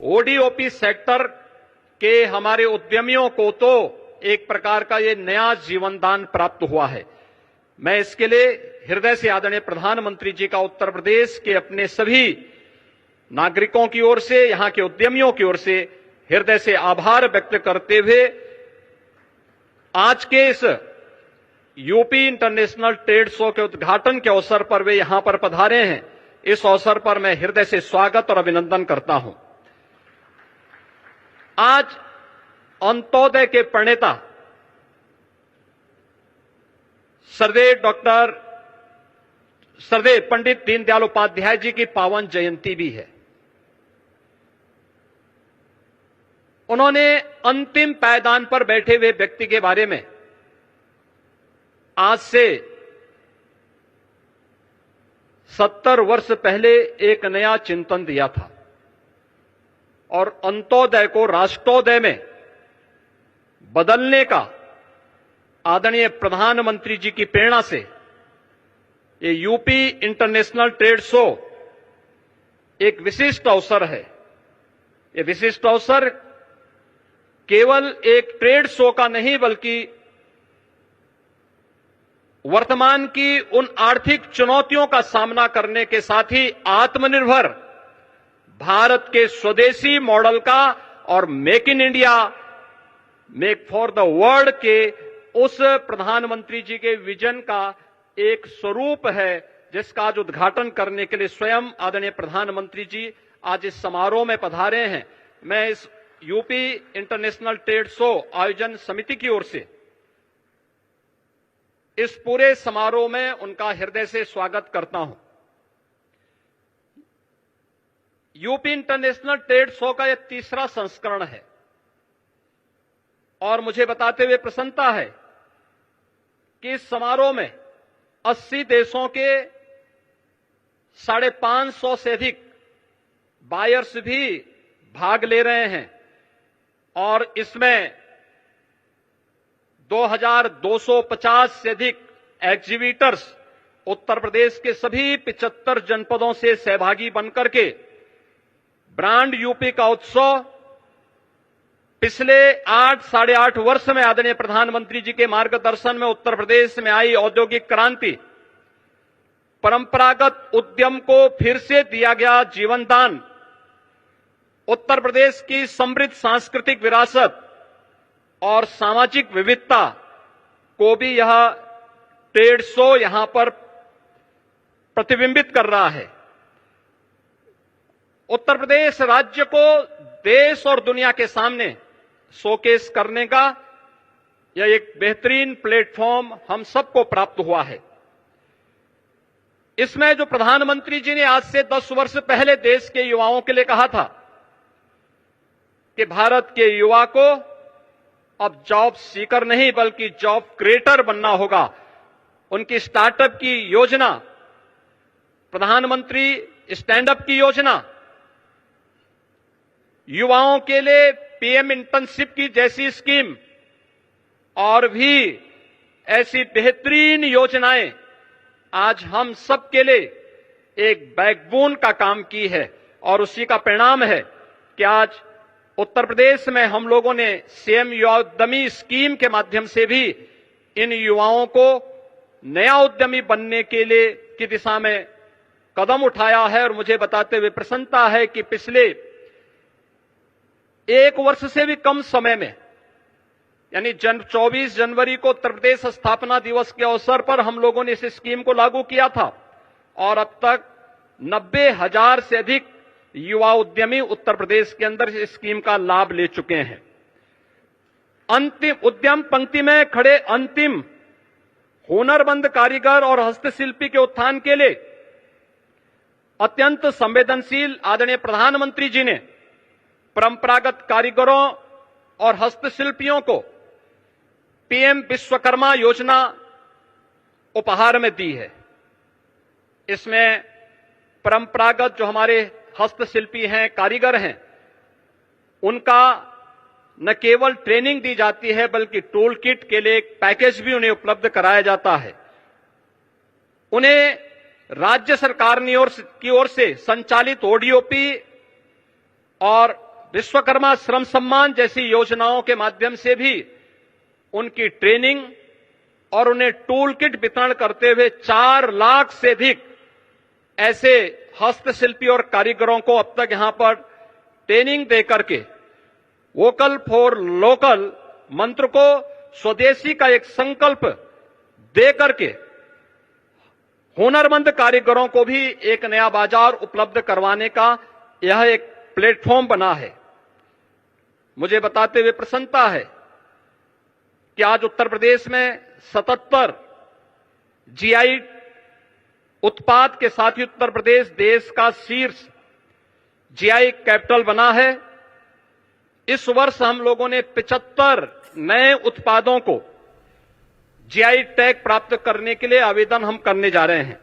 ODOP sector के हमारे उद्यमियों को तो एक प्रकार का ये नया जीवनदान प्राप्त हुआ है। मैं इसके लिए हृदय से आदरणीय प्रधानमंत्री जी का उत्तर प्रदेश के अपने सभी नागरिकों की ओर से, यहां के उद्यमियों की ओर से हृदय से आभार व्यक्त करते हुए आज के इस यूपी इंटरनेशनल ट्रेड शो के उद्घाटन के अवसर पर वे यहां पर पधारे हैं। इस अवसर पर मैं हृदय से स्वागत और अभिनंदन करता हूं। आज अंत्योदय के प्रणेता सरदेव पंडित दीनदयाल उपाध्याय जी की पावन जयंती भी है। उन्होंने अंतिम पायदान पर बैठे हुए व्यक्ति के बारे में आज से 70 वर्ष पहले एक नया चिंतन दिया था और अंत्योदय को राष्ट्रोदय में बदलने का आदरणीय प्रधानमंत्री जी की प्रेरणा से ये यूपी इंटरनेशनल ट्रेड शो एक विशिष्ट अवसर है। ये विशिष्ट अवसर केवल एक ट्रेड शो का नहीं बल्कि वर्तमान की उन आर्थिक चुनौतियों का सामना करने के साथ ही आत्मनिर्भर भारत के स्वदेशी मॉडल का और make in India, make for the world के उस प्रधानमंत्री जी के विजन का एक स्वरूप है, जिसका आज उद्घाटन करने के लिए स्वयं आदरणीय प्रधानमंत्री जी आज इस समारोह में पधारे हैं। मैं इस यूपी इंटरनेशनल ट्रेड शो आयोजन समिति की ओर से इस पूरे समारोह में उनका हृदय से स्वागत करता हूं। यूपी इंटरनेशनल ट्रेड शो का यह तीसरा संस्करण है और मुझे बताते हुए प्रसन्नता है कि इस समारोह में 80 देशों के 550 से अधिक बायर्स भी भाग ले रहे हैं और इसमें 2250 से अधिक एग्जीबिटर्स उत्तर प्रदेश के सभी 75 जनपदों से सहभागी बनकर के ब्रांड यूपी का उत्सव पिछले 8 - 8.5 वर्ष में आदरणीय प्रधानमंत्री जी के मार्गदर्शन में उत्तर प्रदेश में आई औद्योगिक क्रांति, परंपरागत उद्यम को फिर से दिया गया जीवनदान, उत्तर प्रदेश की समृद्ध सांस्कृतिक विरासत और सामाजिक विविधता को भी यह ट्रेड शो यहां पर प्रतिबिंबित कर रहा है। उत्तर प्रदेश राज्य को देश और दुनिया के सामने शोकेस करने का यह एक बेहतरीन प्लेटफॉर्म हम सबको प्राप्त हुआ है। इसमें जो प्रधानमंत्री जी ने आज से 10 वर्ष पहले देश के युवाओं के लिए कहा था कि भारत के युवा को अब जॉब सीकर नहीं बल्कि जॉब क्रिएटर बनना होगा, उनकी स्टार्टअप की योजना, प्रधानमंत्री स्टैंडअप की योजना, युवाओं के लिए पीएम इंटर्नशिप की जैसी स्कीम और भी ऐसी बेहतरीन योजनाएं आज हम सब के लिए एक बैकबोन का काम की है और उसी का परिणाम है कि आज उत्तर प्रदेश में हम लोगों ने सीएम युवा उद्यमी स्कीम के माध्यम से भी इन युवाओं को नया उद्यमी बनने के लिए की दिशा में कदम उठाया है। और मुझे बताते हुए प्रसन्नता है कि पिछले 1 वर्ष से भी कम समय में यानी 24 जनवरी को उत्तर प्रदेश स्थापना दिवस के अवसर पर हम लोगों ने इस स्कीम को लागू किया था और अब तक 90,000 से अधिक युवा उद्यमी उत्तर प्रदेश के अंदर इस स्कीम का लाभ ले चुके हैं। अंतिम उद्यम पंक्ति में खड़े अंतिम हुनरमंद कारीगर और हस्तशिल्पी के उत्थान के लिए अत्यंत संवेदनशील आदरणीय प्रधानमंत्री जी ने परंपरागत कारीगरों और हस्तशिल्पियों को पीएम विश्वकर्मा योजना उपहार में दी है। इसमें परंपरागत जो हमारे हस्तशिल्पी हैं, कारीगर हैं, उनका न केवल ट्रेनिंग दी जाती है बल्कि टूल किट के लिए एक पैकेज भी उन्हें उपलब्ध कराया जाता है। उन्हें राज्य सरकार की ओर से संचालित ओडीओपी और विश्वकर्मा श्रम सम्मान जैसी योजनाओं के माध्यम से भी उनकी ट्रेनिंग और उन्हें टूल किट वितरण करते हुए 4 लाख से अधिक ऐसे हस्तशिल्पी और कारीगरों को अब तक यहां पर ट्रेनिंग देकर के वोकल फॉर लोकल मंत्र को स्वदेशी का एक संकल्प देकर के हुनरमंद कारीगरों को भी एक नया बाजार उपलब्ध करवाने का यह एक प्लेटफॉर्म बना है। मुझे बताते हुए प्रसन्नता है कि आज उत्तर प्रदेश में 77 जीआई उत्पाद के साथ ही उत्तर प्रदेश देश का शीर्ष जीआई कैपिटल बना है। इस वर्ष हम लोगों ने 75 नए उत्पादों को जीआई टैग प्राप्त करने के लिए आवेदन हम करने जा रहे हैं।